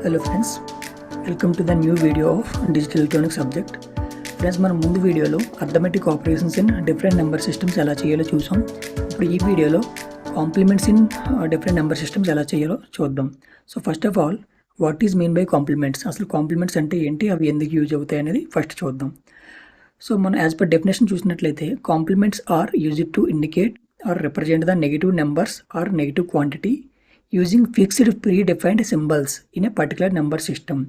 Hello friends, welcome to the new video of digital electronics subject. Friends మనం ముందు వీడియోలో arithmetic operations in different number systems ఎలా చేయాలో చూసాం. ఇప్పుడు ఈ వీడియోలో compliments in different number systems ఎలా చేయాలో చూద్దాం. So first of all what is mean by compliments, అసలు కాంప్లిమెంట్స్ అంటే ఏంటి, అవి ఎందుకు యూజ్ అవుతాయి అనేది ఫస్ట్ చూద్దాం. సో మనం యాజ్ పర్ డెఫినేషన్ చూసినట్లయితే complements are used to indicate or represent the negative numbers or negative quantity using fixed predefined symbols in a particular number system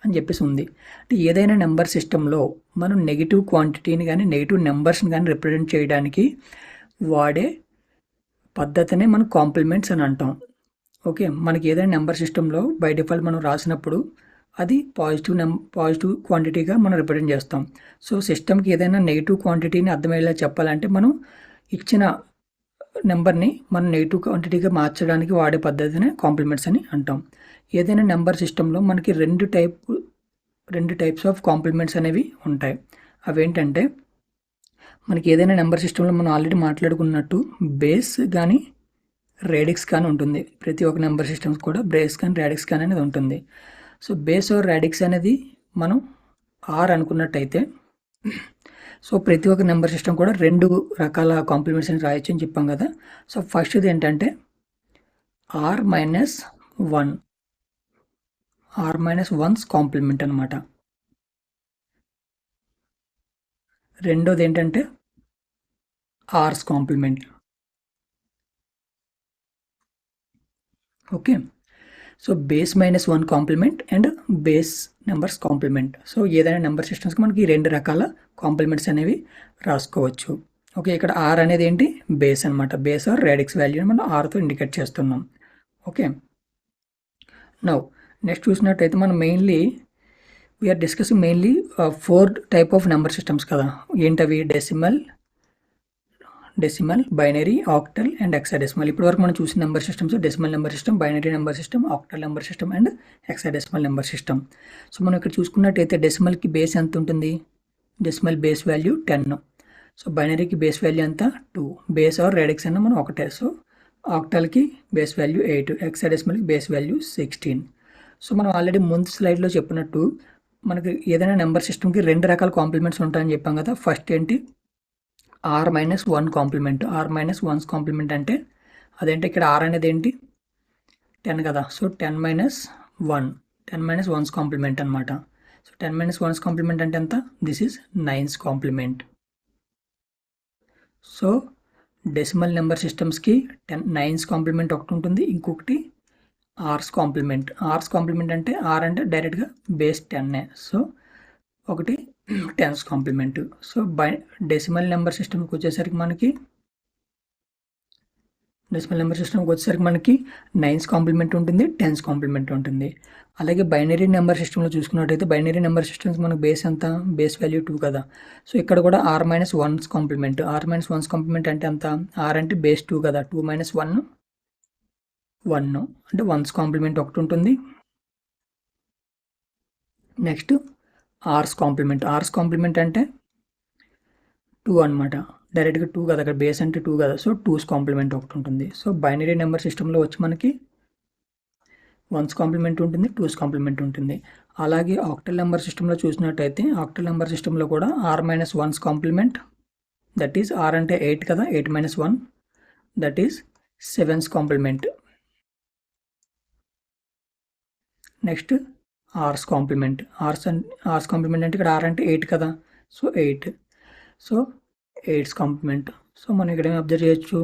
అని చెప్పేసి ఉంది. అంటే ఏదైనా నెంబర్ సిస్టంలో మనం నెగిటివ్ క్వాంటిటీని కానీ నెగిటివ్ నెంబర్స్ని కానీ రిప్రజెంట్ చేయడానికి వాడే పద్ధతినే మనం కాంప్లిమెంట్స్ అని అంటాం. ఓకే, మనకి ఏదైనా నెంబర్ సిస్టంలో బై డిఫాల్ట్ మనం రాసినప్పుడు అది పాజిటివ్ క్వాంటిటీగా మనం రిప్రజెంట్ చేస్తాం. సో సిస్టమ్కి ఏదైనా నెగిటివ్ క్వాంటిటీని అర్థమయ్యేలా చెప్పాలంటే మనం ఇచ్చిన నెంబర్ని మనం నెగిటివ్ క్వాంటిటీగా మార్చడానికి వాడే పద్ధతిని కాంప్లిమెంట్స్ అని అంటాం. ఏదైనా నెంబర్ సిస్టంలో మనకి రెండు టైప్స్ ఆఫ్ కాంప్లిమెంట్స్ అనేవి ఉంటాయి. అవేంటంటే మనకి ఏదైనా నెంబర్ సిస్టంలో మనం ఆల్రెడీ మాట్లాడుకున్నట్టు బేస్ కానీ రాడిక్స్ కానీ ఉంటుంది. ప్రతి ఒక్క నెంబర్ సిస్టమ్స్ కూడా బేస్ కానీ రాడిక్స్ కానీ అనేది ఉంటుంది. సో బేస్ ఆర్ రాడిక్స్ అనేది మనం ఆర్ అనుకున్నట్టయితే సో ప్రతి ఒక్క నెంబర్ సిస్టమ్ కూడా రెండు రకాల కాంప్లిమెంట్స్ అని రాయొచ్చు అని చెప్పాం కదా. సో ఫస్ట్ది ఏంటంటే ఆర్ మైనస్ వన్స్ కాంప్లిమెంట్ అనమాట. రెండోది ఏంటంటే R's complement. Okay, so base minus one complement and base numbers complement. So ఏదైనా నెంబర్ సిస్టమ్స్కి మనకి ఈ రెండు రకాల కాంప్లిమెంట్స్ అనేవి రాసుకోవచ్చు. ఓకే, ఇక్కడ ఆర్ అనేది ఏంటి, బేస్ అనమాట. బేస్ ఆర్ రాడిక్స్ వాల్యూని మనం ఆర్తో ఇండికేట్ చేస్తున్నాం. ఓకే, నౌ నెక్స్ట్ చూసినట్టయితే మనం we're discussing mainly 4 type of number systems కదా. ఏంటవి, decimal, binary, octal and hexadecimal. ఇప్పటివరకు మనం చూసిన number systems decimal number system, binary number system, octal number system and hexadecimal number system. So మనం ఇక్కడ చూసుకున్నట్టయితే డెసిమల్కి బేస్ ఎంత ఉంటుంది, డెసిమల్ బేస్ వాల్యూ 10. సో బైనరీకి బేస్ వాల్యూ ఎంత 2. బేస్ ఆర్ రాడిక్స్ అన్న మనం ఒకటే. సో ఆక్టల్కి బేస్ వాల్యూ 8, హెక్సాడెసిమల్కి బేస్ వాల్యూ 16. సో మనం ఆల్రెడీ ముందు స్లైడ్లో చెప్పినట్టు మనకి ఏదైనా నెంబర్ సిస్టమ్కి రెండు రకాల కాంప్లిమెంట్స్ ఉంటాయని చెప్పాం కదా. ఫస్ట్ ఏంటి, R minus one complement. R minus one's complement అంటే అదేంటి, ఇక్కడ ఆర్ అనేది ఏంటి 10 కదా. సో 10 మైనస్ వన్స్ కాంప్లిమెంట్ అనమాట. సో 10 మైనస్ వన్స్ కాంప్లిమెంట్ అంటే ఎంత, this is 9's complement. So decimal number సిస్టమ్స్కి 9's కాంప్లిమెంట్ ఒకటి ఉంటుంది, ఇంకొకటి ఆర్స్ కాంప్లిమెంట్ అంటే ఆర్ అంటే డైరెక్ట్గా బేస్ 10. సో ఒకటి 10's complement. So decimal number సిస్టమ్కి వచ్చేసరికి మనకి 9's కాంప్లిమెంట్ ఉంటుంది, 10's కాంప్లిమెంట్ ఉంటుంది. అలాగే బైనరీ నెంబర్ సిస్టంలో చూసుకున్నట్టయితే బైనరీ నెంబర్ సిస్టమ్స్ మనకు బేస్ ఎంత, బేస్ వాల్యూ 2 కదా. సో ఇక్కడ కూడా ఆర్ మైనస్ వన్స్ కాంప్లిమెంట్. అంటే ఎంత, ఆర్ అంటే బేస్ 2 కదా. 2 మైనస్ 1 అంటే వన్స్ కాంప్లిమెంట్ ఒకటి ఉంటుంది. నెక్స్ట్ ఆర్స్ కాంప్లిమెంట్ అంటే 2 అనమాట. డైరెక్ట్గా 2 కదా, అక్కడ బేస్ అంటే 2 కదా. సో 2's కాంప్లిమెంట్ ఒకటి ఉంటుంది. సో బైనరీ నెంబర్ సిస్టంలో వచ్చి మనకి వన్స్ కాంప్లిమెంట్ ఉంటుంది, 2's కాంప్లిమెంట్ ఉంటుంది. అలాగే ఆక్టల్ నెంబర్ సిస్టంలో చూసినట్టయితే ఆక్టల్ నెంబర్ సిస్టంలో కూడా r minus one's complement, that is r అంటే 8 కదా, 8 minus 1 that is 7's complement. Next r's complement అంటే ఇక్కడ ఆర్ అంటే 8 కదా. So 8. So 8's complement. So మనం ఇక్కడ ఏమి అబ్జర్వ్ చేయొచ్చు,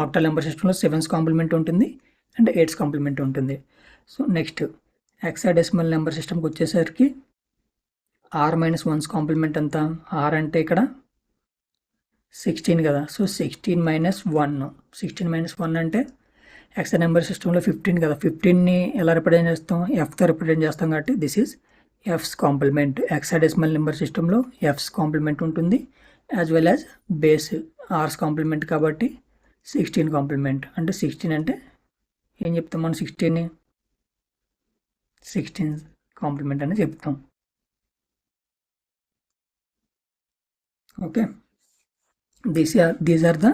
ఆక్టల్ నెంబర్ సిస్టంలో 7's కాంప్లిమెంట్ ఉంటుంది అండ్ 8's కాంప్లిమెంట్ ఉంటుంది. సో నెక్స్ట్ హెక్సాడెసిమల్ నెంబర్ సిస్టమ్కి వచ్చేసరికి ఆర్ మైనస్ వన్స్ కాంప్లిమెంట్ అంతా, ఆర్ అంటే ఇక్కడ 16 కదా. సో 16 మైనస్ 1 అంటే హెక్సా నెంబర్ సిస్టంలో 15 కదా. 15ని ఎలా రిప్రజెంట్ చేస్తాం, ఎఫ్తో రిప్రజెంట్ చేస్తాం కాబట్టి this is F's complement. Hexadecimal number సిస్టంలో ఎఫ్స్ కాంప్లిమెంట్ ఉంటుంది as well as base R's complement కాబట్టి 16 కాంప్లిమెంట్. అంటే 16 అంటే ఏం చెప్తాం మనం, 16 కాంప్లిమెంట్ అని చెప్తాం. Okay, these are the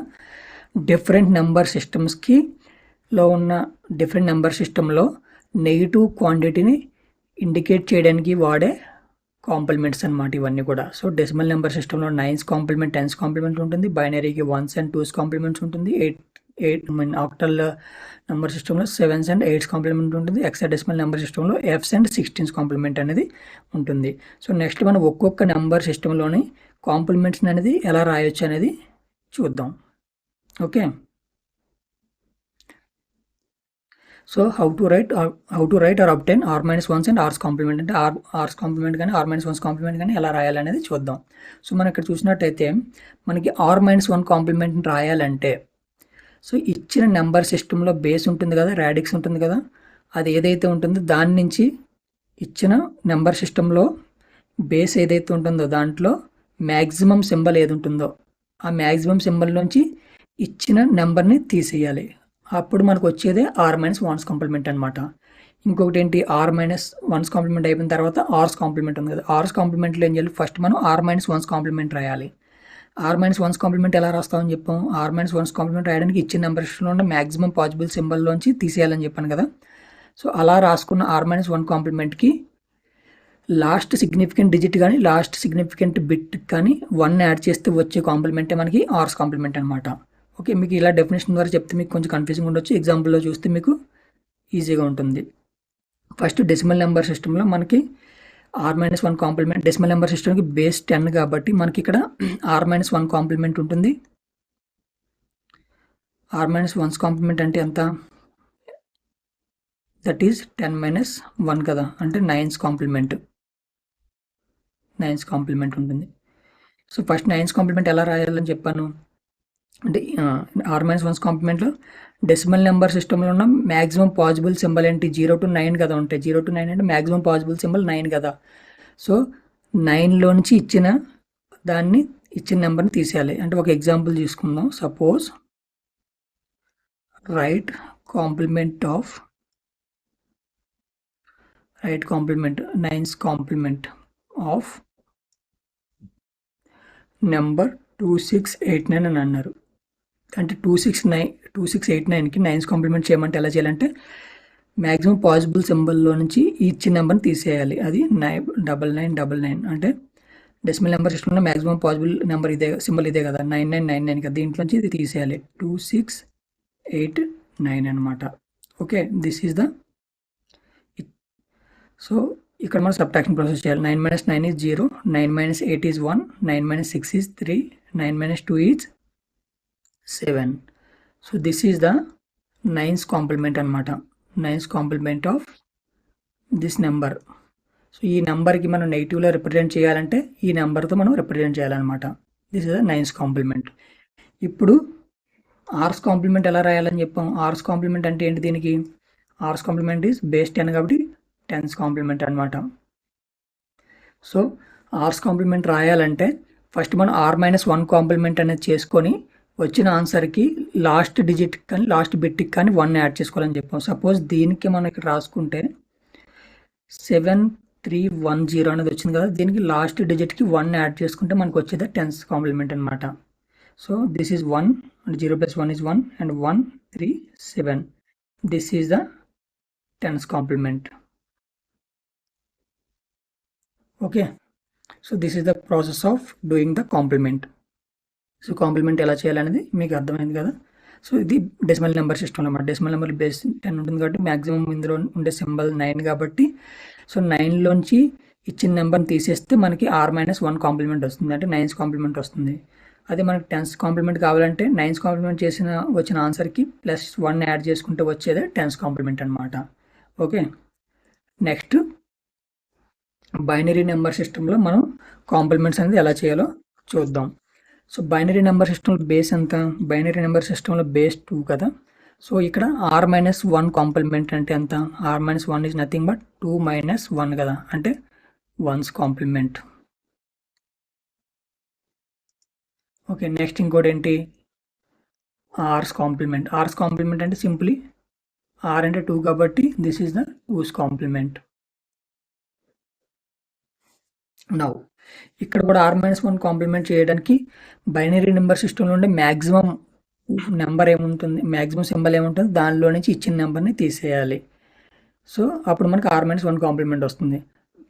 different number సిస్టమ్స్కి లో ఉన్న డిఫరెంట్ నెంబర్ సిస్టంలో నెగిటివ్ క్వాంటిటీని ఇండికేట్ చేయడానికి వాడే కాంప్లిమెంట్స్ అనమాట ఇవన్నీ కూడా. సో డెసిమల్ నెంబర్ సిస్టంలో 9's కాంప్లిమెంట్, 10's కాంప్లిమెంట్ ఉంటుంది. బైనరీకి 1's and 2's కాంప్లిమెంట్స్ ఉంటుంది. ఆక్టల్ నెంబర్ సిస్టంలో 7's and 8's కాంప్లిమెంట్ ఉంటుంది. హెక్సాడెసిమల్ నెంబర్ సిస్టంలో F's and 16's కాంప్లిమెంట్ అనేది ఉంటుంది. సో నెక్స్ట్ మనం ఒక్కొక్క నెంబర్ సిస్టంలోని కాంప్లిమెంట్స్ అనేది ఎలా రాయొచ్చు అనేది చూద్దాం. Okay, so how to write or obtain r - 1's and r's complement, అంటే r's కాంప్లిమెంట్ కానీ r - 1's కాంప్లిమెంట్ కానీ ఎలా రాయాలనేది చూద్దాం. సో మనం ఇక్కడ చూసినట్టయితే మనకి r - 1 కాంప్లిమెంట్ని రాయాలంటే, సో ఇచ్చిన నెంబర్ సిస్టంలో బేస్ ఉంటుంది కదా, రాడిక్స్ ఉంటుంది కదా, అది ఏదైతే ఉంటుందో దాని నుంచి ఇచ్చిన నెంబర్ సిస్టంలో బేస్ ఏదైతే ఉంటుందో దాంట్లో మ్యాక్సిమం సింబల్ ఏది ఉంటుందో ఆ మ్యాక్సిమం సింబల్ నుంచి ఇచ్చిన నెంబర్ని తీసేయాలి. అప్పుడు మనకు వచ్చేదే r - 1's కాంప్లిమెంట్ అనమాట. ఇంకొకటి ఏంటి, r - 1's కాంప్లిమెంట్ అయిపోయిన తర్వాత r's కాంప్లిమెంట్ ఉంది కదా, r's కాంప్లిమెంట్లో ఏం చేయాలి, ఫస్ట్ మనం r - 1's కాంప్లిమెంట్ రాయాలి. r - 1's కాంప్లిమెంట్ ఎలా రాస్తామని చెప్పాం, r - 1's కాంప్లిమెంట్ రాయడానికి ఇచ్చిన నెంబర్ సిస్టంలో ఉన్న మ్యాక్సిమం పాసిబుల్ సింబల్లోంచి తీసేయాలని చెప్పాను కదా. సో అలా రాసుకున్న r - 1 కాంప్లిమెంట్కి లాస్ట్ సిగ్నిఫికెంట్ డిజిట్ కానీ లాస్ట్ సిగ్నిఫికెంట్ బిట్ కానీ 1 యాడ్ చేస్తే వచ్చే కాంప్లిమెంటే మనకి r's కాంప్లిమెంట్ అనమాట. ఓకే, మీకు ఇలా డెఫినేషన్ ద్వారా చెప్తే మీకు కొంచెం కన్ఫ్యూజింగ్ ఉండొచ్చు, ఎగ్జాంపుల్లో చూస్తే మీకు ఈజీగా ఉంటుంది. ఫస్ట్ డెసిమల్ నెంబర్ సిస్టంలో మనకి r - 1 కాంప్లిమెంట్, డెసిమల్ నెంబర్ సిస్టమ్కి బేస్ 10 కాబట్టి మనకి ఇక్కడ r - 1 కాంప్లిమెంట్ ఉంటుంది. r - 1's కాంప్లిమెంట్ అంటే ఎంత, దట్ ఈజ్ 10 - 1 కదా, అంటే 9's కాంప్లిమెంట్, 9's కాంప్లిమెంట్ ఉంటుంది. సో ఫస్ట్ 9's కాంప్లిమెంట్ ఎలా రాయాలని చెప్పాను అంటే, r - 1's కాంప్లిమెంట్లో డెసిమల్ నెంబర్ సిస్టంలో ఉన్న మ్యాక్సిమం పాసిబుల్ సింబల్ ఏంటి, 0 to 9 కదా ఉంటాయి. 0 to 9 అంటే మ్యాక్సిమం పాసిబుల్ సింబల్ 9 కదా. సో 9లో నుంచి ఇచ్చిన నెంబర్ని తీసేయాలి. అంటే ఒక ఎగ్జాంపుల్ తీసుకుందాం. Suppose right complement 9's complement of number 2689 అని అన్నారు. అంటే 2689కి 9's కాంప్లిమెంట్ చేయమంటే ఎలా చేయాలంటే మ్యాక్సిమం పాసిబుల్ సింబల్లో నుంచి ఇచ్చిన నెంబర్ని తీసేయాలి. అది 9999. అంటే డెసిమల్ నెంబర్ సిస్టంలో మ్యాక్సిమం పాసిబుల్ నెంబర్ ఇదే, సింబల్ ఇదే కదా, 9999 కదా, దీంట్లోంచి ఇది తీసేయాలి, 2689 అనమాట. Okay, this is the, so ఇక్కడ మనం సబ్ట్రాక్షన్ ప్రాసెస్ చేయాలి. 9 - 9 is 0, 9 - 8 is 1, 9 - 6 is 3, 9 - 2 is 7. So this is the 9's complement అనమాట, 9's complement of this number. So ఈ నెంబర్కి మనం నెగిటివ్లో రిప్రజెంట్ చేయాలంటే ఈ నెంబర్తో మనం రిప్రజెంట్ చేయాలన్నమాట. This is the 9's complement. ఇప్పుడు r's కాంప్లిమెంట్ ఎలా రాయాలని చెప్పాం. r's కాంప్లిమెంట్ అంటే ఏంటి, దీనికి r's కాంప్లిమెంట్ ఈజ్ బేస్ 10 కాబట్టి 10's కాంప్లిమెంట్ అనమాట. సో r's కాంప్లిమెంట్ రాయాలంటే ఫస్ట్ మనం r - 1 కాంప్లిమెంట్ అనేది చేసుకొని వచ్చిన ఆన్సర్కి లాస్ట్ డిజిట్ కానీ లాస్ట్ బిట్కి కానీ 1 యాడ్ చేసుకోవాలని చెప్పాం. సపోజ్ దీనికి మనకి రాసుకుంటే 7310 అనేది వచ్చింది కదా, దీనికి లాస్ట్ డిజిట్కి 1 యాడ్ చేసుకుంటే మనకు వచ్చేది 10's కాంప్లిమెంట్ అనమాట. So this is 1 and 0 + 1 is 1 and 1 3 7. This is the 10's complement. Okay, so this is the process of doing the complement. So complement ఎలా చేయాలనేది మీకు అర్థమైంది కదా. సో ఇది డెసిమల్ నెంబర్ సిస్టమ్ అనమాట. డెసిమల్ నెంబర్ బేస్ 10 ఉంటుంది కాబట్టి మ్యాక్సిమం ఇందులో ఉండే సింబల్ 9 కాబట్టి, సో 9లోంచి ఇచ్చిన నెంబర్ని తీసేస్తే మనకి r - 1 కాంప్లిమెంట్ వస్తుంది, అంటే 9's కాంప్లిమెంట్ వస్తుంది. అదే మనకి 10's కాంప్లిమెంట్ కావాలంటే 9's కాంప్లిమెంట్ వచ్చిన ఆన్సర్కి +1 యాడ్ చేసుకుంటే వచ్చేదే 10's కాంప్లిమెంట్ అనమాట. ఓకే, నెక్స్ట్ బైనరీ నెంబర్ సిస్టంలో మనం కాంప్లిమెంట్స్ అనేది ఎలా చేయాలో చూద్దాం. సో బైనరీ నెంబర్ సిస్టంలో బేస్ ఎంత, బైనరీ నెంబర్ సిస్టంలో బేస్ 2 కదా. సో ఇక్కడ r - 1 కాంప్లిమెంట్ అంటే ఎంత, r - 1 ఈజ్ నథింగ్ బట్ 2 - 1 కదా, అంటే 1's కాంప్లిమెంట్. ఓకే, నెక్స్ట్ ఇంకోటి ఏంటి, r's కాంప్లిమెంట్. r's కాంప్లిమెంట్ అంటే సింప్లీ r అంటే 2 కాబట్టి this is the 2's complement. Now ఇక్కడ కూడా r - 1 కాంప్లిమెంట్ చేయడానికి బైనరీ నెంబర్ సిస్టంలో ఉండే మ్యాక్సిమం నెంబర్ ఏముంటుంది, మ్యాక్సిమం సింబల్ ఏముంటుంది, దానిలో నుంచి ఇచ్చిన నెంబర్ని తీసేయాలి. సో అప్పుడు మనకి r-1 కాంప్లిమెంట్ వస్తుంది.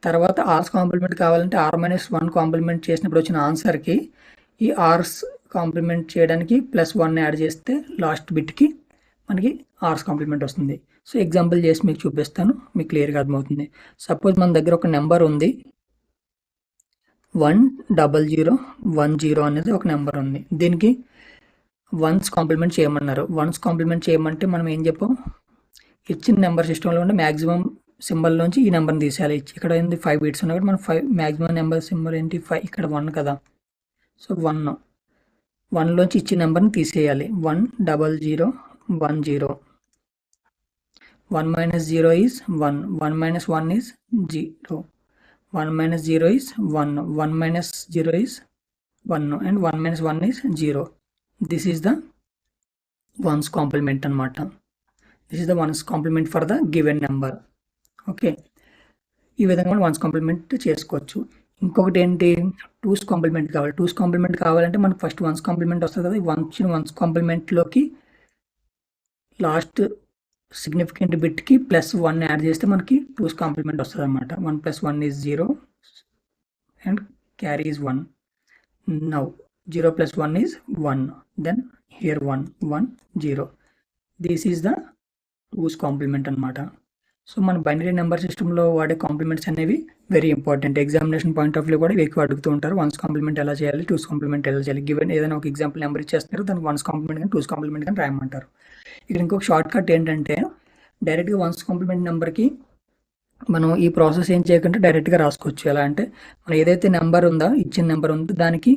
తర్వాత ఆర్స్ కాంప్లిమెంట్ కావాలంటే r-1 కాంప్లిమెంట్ చేసినప్పుడు వచ్చిన ఆన్సర్కి ఈ ఆర్స్ కాంప్లిమెంట్ చేయడానికి +1 యాడ్ చేస్తే లాస్ట్ బిట్కి మనకి ఆర్స్ కాంప్లిమెంట్ వస్తుంది. సో ఎగ్జాంపుల్ చేసి మీకు చూపిస్తాను, మీకు క్లియర్గా అర్థమవుతుంది. సపోజ్ మన దగ్గర ఒక నెంబర్ ఉంది, 10010 అనేది ఒక నెంబర్ ఉంది. దీనికి వన్స్ కాంప్లిమెంట్ చేయమన్నారు. వన్స్ కాంప్లిమెంట్ చేయమంటే మనం ఏం చెప్పాం, ఇచ్చిన నెంబర్ సిస్టంలో ఉండే మ్యాక్సిమం సింబల్ నుంచి ఈ నెంబర్ని తీసేయాలి. ఇక్కడ ఏంది 5 బిట్స్ ఉన్నాయి కాబట్టి మనం 5 మ్యాక్సిమం నెంబర్ సింబల్ ఏంటి 5, ఇక్కడ 1 కదా. సో 1లోంచి ఇచ్చిన నెంబర్ని తీసేయాలి. 10010 1 minus 0 is 1, 1 minus 1 is 0, 1 minus 0 is 1, 1 minus 0 is 1 and 1 minus 1 is 0. This is the ones complement అన్నమాట. This is the ones complement for the given number. Okay, ఈ విధంగా మనం వన్స్ కాంప్లిమెంట్ చేసుకోవచ్చు. ఇంకొకటి ఏంటి, టూస్ కాంప్లిమెంట్ కావాలి. టూస్ కాంప్లిమెంట్ కావాలంటే మనకు ఫస్ట్ వన్స్ కాంప్లిమెంట్ వస్తుంది కదా. వన్స్ కాంప్లిమెంట్లోకి లాస్ట్ సిగ్నిఫికెంట్ బిట్కి +1 యాడ్ చేస్తే మనకి టూస్ కాంప్లిమెంట్ వస్తుంది అనమాట. 1 + 1 is 0 and carry is 1. Now 0 + 1 is 1, then here 1 1 0. This is the two's complement అనమాట. సో మన బైనరీ నెంబర్ సిస్టంలో వాడే కాంప్లిమెంట్స్ అనేవి very important. Examination point of view కూడా ఎక్కువ అడుగుతూ ఉంటారు. వన్స్ కాంప్లిమెంట్ ఎలా చేయాలి, టూస్ కాంప్లిమెంట్ ఎలా చేయాలి. గివెన్ ఏదైనా ఒక ఎగ్జాంపుల్ నెంబర్ ఇచ్చేస్తారు, దానికి వన్స్ కాంప్లిమెంట్ కానీ టూస్ కాంప్లిమెంట్ కానీ రాయమంటారు. ఇక్కడ ఇంకొక షార్ట్ కట్ ఏంటంటే, డైరెక్ట్గా వన్స్ కాంప్లిమెంట్ నెంబర్కి మనం ఈ ప్రాసెస్ ఏం చేయకుండా డైరెక్ట్గా రాసుకోవచ్చు. ఎలా అంటే, మనం ఏదైతే నెంబర్ ఉందో, ఇచ్చిన నెంబర్ ఉందో దానికి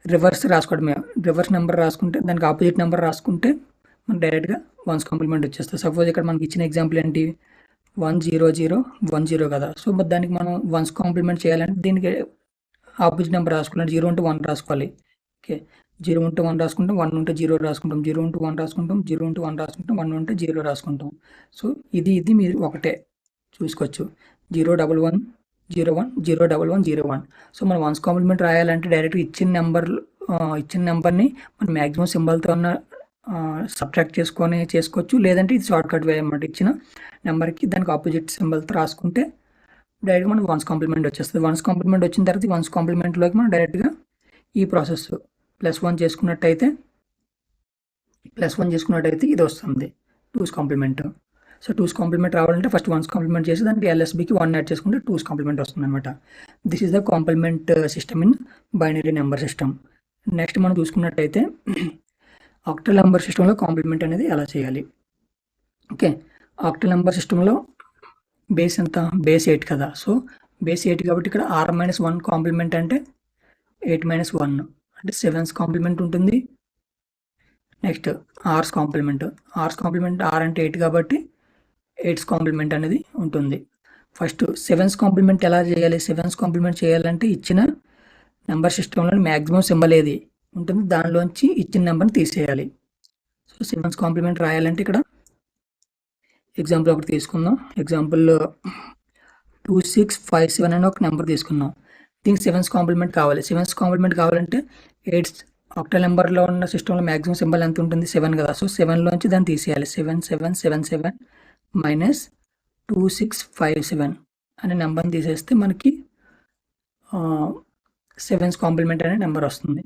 రివర్స్ రాసుకోవడమే. రివర్స్ నెంబర్ రాసుకుంటే, దానికి ఆపోజిట్ నెంబర్ రాసుకుంటే మనకు డైరెక్ట్గా వన్స్ కాంప్లిమెంట్ వచ్చేస్తుంది. సపోజ్ ఇక్కడ మనకి ఇచ్చిన ఎగ్జాంపుల్ ఏంటి, 10010 కదా. సో దానికి మనం వన్స్ కాంప్లిమెంట్ చేయాలంటే దీనికి ఆపోజిట్ నెంబర్ రాసుకోవాలి. 0 ఉంటే 1 రాసుకోవాలి. ఓకే, 0 ఉంటే 1 రాసుకుంటాం, 1 ఉంటే 0 రాసుకుంటాం, 0 ఉంటే 1 రాసుకుంటాం, 0 ఉంటే 1 రాసుకుంటాం, 1 ఉంటే 0 రాసుకుంటాం. సో ఇది మీరు ఒకటే చూసుకోవచ్చు. 011 01 011 01. సో మనం వన్స్ కాంప్లిమెంట్ రాయాలంటే డైరెక్ట్గా ఇచ్చిన నెంబర్ని మనం మ్యాక్సిమం సింబల్తో ఉన్న సబ్ట్రాక్ట్ చేసుకోవచ్చు. లేదంటే ఇది షార్ట్ కట్ వే అన్నమాట. ఇచ్చిన నెంబర్కి దానికి ఆపోజిట్ సింబల్తో రాసుకుంటే డైరెక్ట్గా మనకు వన్స్ కాంప్లిమెంట్ వచ్చేస్తుంది. వన్స్ కాంప్లిమెంట్ వచ్చిన తర్వాత వన్స్ కాంప్లిమెంట్లోకి మనం డైరెక్ట్గా ఈ ప్రాసెస్ +1 చేసుకున్నట్టయితే ఇది వస్తుంది two's complement. So two's complement రావాలంటే ఫస్ట్ వన్స్ కాంప్లిమెంట్ చేసి దానికి LSBకి 1 యాడ్ చేసుకుంటే టూస్ కాంప్లిమెంట్ వస్తుంది అనమాట. This is the complement system in binary number system. Next మనం చూసుకున్నట్టయితే ఆక్టల్ నెంబర్ సిస్టంలో కాంప్లిమెంట్ అనేది ఎలా చేయాలి. ఓకే, ఆక్టల్ నెంబర్ సిస్టంలో బేస్ ఎంత, బేస్ 8 కదా. సో బేస్ 8 కాబట్టి ఇక్కడ r-1 కాంప్లిమెంట్ అంటే 8 - 1 అంటే 7's కాంప్లిమెంట్ ఉంటుంది. నెక్స్ట్ ఆర్స్ కాంప్లిమెంట్ r అంటే 8 కాబట్టి 8's కాంప్లిమెంట్ అనేది ఉంటుంది. ఫస్ట్ 7's కాంప్లిమెంట్ ఎలా చేయాలి. 7's కాంప్లిమెంట్ చేయాలంటే ఇచ్చిన నెంబర్ సిస్టంలో మ్యాక్సిమం సింబల్ ఏది ఉంటుంది దానిలోంచి ఇచ్చిన నెంబర్ని తీసేయాలి. సో 7's కాంప్లిమెంట్ రాయాలంటే ఇక్కడ ఎగ్జాంపుల్ ఒకటి తీసుకుందాం. ఎగ్జాంపుల్ 2657 అని ఒక నెంబర్ తీసుకున్నాం. దీనికి 7's కాంప్లిమెంట్ కావాలి. 7's కాంప్లిమెంట్ కావాలంటే 8 ఆక్టల్ నెంబర్లో ఉన్న సిస్టంలో మ్యాక్సిమం సింబల్ ఎంత ఉంటుంది, 7 కదా. సో 7లోంచి దాన్ని తీసేయాలి. 7777 - 2657 అనే నెంబర్ని తీసేస్తే మనకి 7's కాంప్లిమెంట్ అనే నెంబర్ వస్తుంది.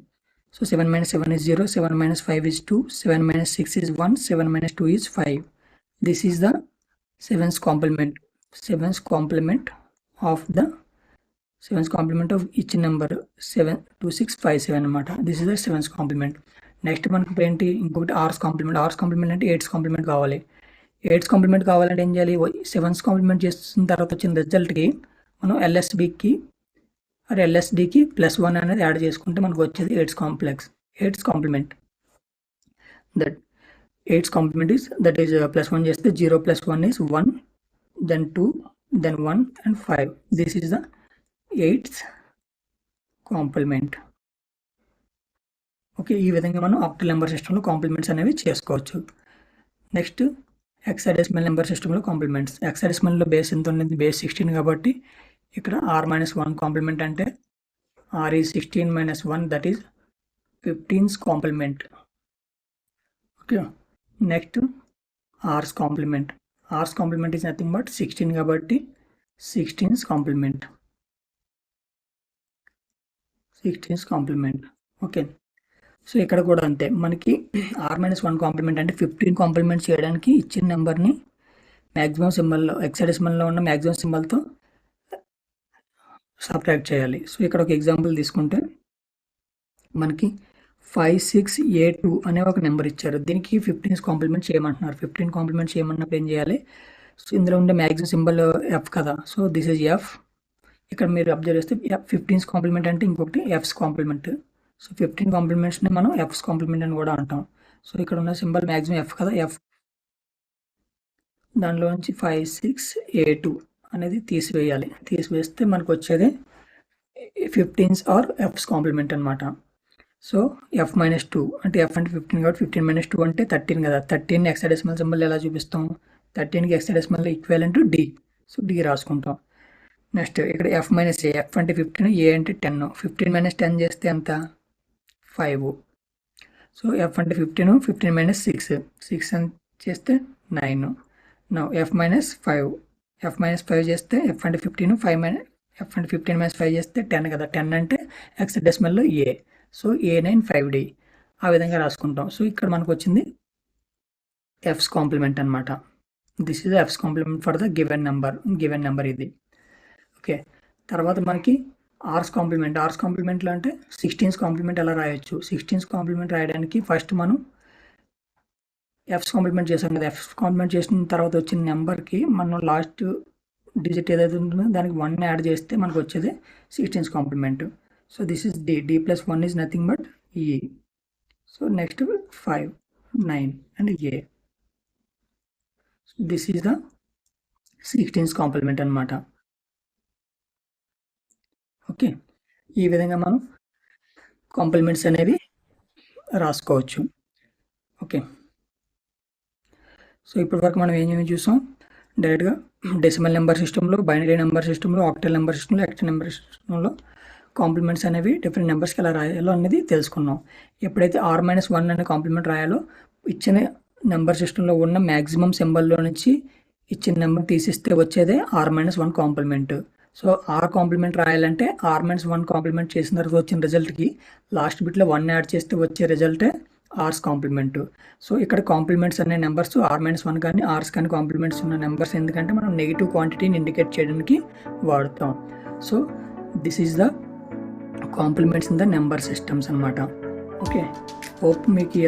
So 7 - 7 is 0, 7 - 5 is 2, 7 - 6 is 1, 7 - 2 is 5. This is the 7's complement of each number 72657 అన్నమాట. This is the 7's complement. Next మనకి ఏంటి, ఇంకొకటి ఆర్స్ కాంప్లిమెంట్ అంటే 8's కాంప్లిమెంట్ కావాలి. 8's కాంప్లిమెంట్ కావాలంటే ఏం చేయాలి, 7's కాంప్లిమెంట్ చేసిన తర్వాత వచ్చిన రిజల్ట్కి మనం LSDకి +1 అనేది యాడ్ చేసుకుంటే మనకు వచ్చేది 8's complement. That 8's complement is +1 చేస్తే 0 + 1 is 1, then 2, then 1 and 5. This is the 8's complement. Okay, ఈ విధంగా మనం ఆక్టల్ నెంబర్ సిస్టంలో కాంప్లిమెంట్స్ అనేవి చేసుకోవచ్చు. నెక్స్ట్ హెక్సాడెసిమల్ నెంబర్ సిస్టంలో కాంప్లిమెంట్స్. హెక్సాడెసిమల్లో బేస్ ఎంత ఉంది, బేస్ 16 కాబట్టి ఇక్కడ r-1 కాంప్లిమెంట్ అంటే r is 16 - 1, that is 15's complement. Okay, next r's complement. R's complement is nothing but 16 కాబట్టి 16's కాంప్లిమెంట్. ఓకే. సో ఇక్కడ కూడా అంతే, మనకి r-1 కాంప్లిమెంట్ అంటే 15 కాంప్లిమెంట్ చేయడానికి ఇచ్చిన నెంబర్ని మ్యాక్సిమం సింబల్లో హెక్సాడెసిమల్లో ఉన్న మ్యాక్సిమం సింబల్తో సబ్ట్రాక్ట్ చేయాలి. సో ఇక్కడ ఒక ఎగ్జాంపుల్ తీసుకుంటే మనకి 5682 అనే ఒక నెంబర్ ఇచ్చారు. దీనికి 15 కాంప్లిమెంట్ చేయమంటున్నారు. 15 కాంప్లిమెంట్ చేయమన్నప్పుడు ఏం చేయాలి? సో ఇందులో ఉండే మ్యాక్సిమం సింబల్ ఎఫ్ కదా, సో దిస్ ఈజ్ ఎఫ్. ఇక్కడ మీరు అబ్జర్వ్ చేస్తే 15 కాంప్లిమెంట్ అంటే ఇంకొకటి ఎఫ్స్ కాంప్లిమెంట్. సో 15 కాంప్లిమెంట్స్ని మనం ఎఫ్స్ కాంప్లిమెంట్ అని కూడా అంటాం. సో ఇక్కడ ఉన్న సింబల్ మ్యాక్సిమం ఎఫ్ కదా, ఎఫ్ దానిలో నుంచి 5682 అనేది తీసివేయాలి. తీసివేస్తే మనకు వచ్చేది 15's ఆర్ ఎఫ్స్ కాంప్లిమెంట్ అనమాట. సో f-2 అంటే f అంటే 15 కాబట్టి 15 - 2 అంటే 13 కదా. 13ని హెక్సాడెసిమల్ సింబల్ ఎలా చూపిస్తాం? 13కి hexadecimal equivalent d. So d రాసుకుంటాం. నెక్స్ట్ ఇక్కడ f - a, f అంటే 15, a అంటే 10. 15 - 10 చేస్తే ఎంత? 5. సో f అంటే 15, 15 - 6, 6 అని చేస్తే 9. నౌ f - 5, f - 5 చేస్తే f అంటే 15, f అంటే 15 - 5 చేస్తే 10 కదా. 10 అంటే హెక్సాడెసిమల్లో a. సో A9 5D ఆ విధంగా రాసుకుంటాం. సో ఇక్కడ మనకు వచ్చింది ఎఫ్స్ కాంప్లిమెంట్ అనమాట. This is F's complement for the given number ఇది. ఓకే. తర్వాత మనకి ఆర్స్ కాంప్లిమెంట్లో అంటే 16's కాంప్లిమెంట్ ఎలా రాయొచ్చు? 16's కాంప్లిమెంట్ రాయడానికి ఫస్ట్ మనం ఎఫ్స్ కాంప్లిమెంట్ చేసాం కదా. ఎఫ్స్ కాంప్లిమెంట్ చేసిన తర్వాత వచ్చిన నెంబర్కి మనం లాస్ట్ డిజిట్ ఏదైతే ఉంటుందో దానికి 1 యాడ్ చేస్తే మనకు వచ్చేది 16's complement. So this is d plus 1 is nothing but e. So next 5, 9 and a. So this is the 16's complement అనమాట. ఓకే. ఈ విధంగా మనం కాంప్లిమెంట్స్ అనేవి రాసుకోవచ్చు. ఓకే. సో ఇప్పటి వరకు మనం ఏమేమి చూసాం? డైరెక్ట్గా డెసిమల్ నెంబర్ సిస్టంలో, బైనరీ నెంబర్ సిస్టంలో, ఆక్టల్ నెంబర్ సిస్టంలో, హెక్సా నెంబర్ సిస్టంలో కాంప్లిమెంట్స్ అనేవి డిఫరెంట్ నెంబర్స్కి ఎలా రాయాలో అనేది తెలుసుకున్నాం. ఎప్పుడైతే r-1 అనే కాంప్లిమెంట్ రాయాలో ఇచ్చిన నెంబర్ సిస్టంలో ఉన్న మ్యాక్సిమం సింబల్లో నుంచి ఇచ్చిన నెంబర్ తీసిస్తే వచ్చేదే r-1 complement. So are complement రాయాలంటే r-1 కాంప్లిమెంట్ చేసిన తర్వాత వచ్చిన రిజల్ట్కి లాస్ట్ బిట్లో 1 యాడ్ చేస్తే వచ్చే రిజల్టే ఆర్స్ కాంప్లిమెంట్. సో ఇక్కడ కాంప్లిమెంట్స్ అనే నెంబర్స్ r-1 కానీ ఆర్స్ కానీ కాంప్లిమెంట్స్ ఉన్న నెంబర్స్, ఎందుకంటే మనం నెగిటివ్ క్వాంటిటీని ఇండికేట్ చేయడానికి వాడుతాం. So this is the compliments in the number systems అనమాట. ఓకే. హోప్ మీకు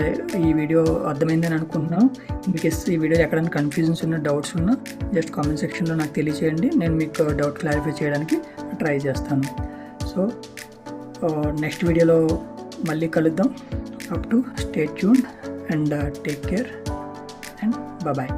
ఈ వీడియో అర్థమైందని అనుకుంటున్నాను. మీకు ఈ వీడియో ఎక్కడైనా కన్ఫ్యూజన్స్ ఉన్న, డౌట్స్ ఉన్నా జస్ట్ కామెంట్ సెక్షన్లో నాకు తెలియచేయండి. నేను మీకు డౌట్ క్లారిఫై చేయడానికి ట్రై చేస్తాను. సో నెక్స్ట్ వీడియోలో మళ్ళీ కలుద్దాం. Up to stay tuned and take care and bye.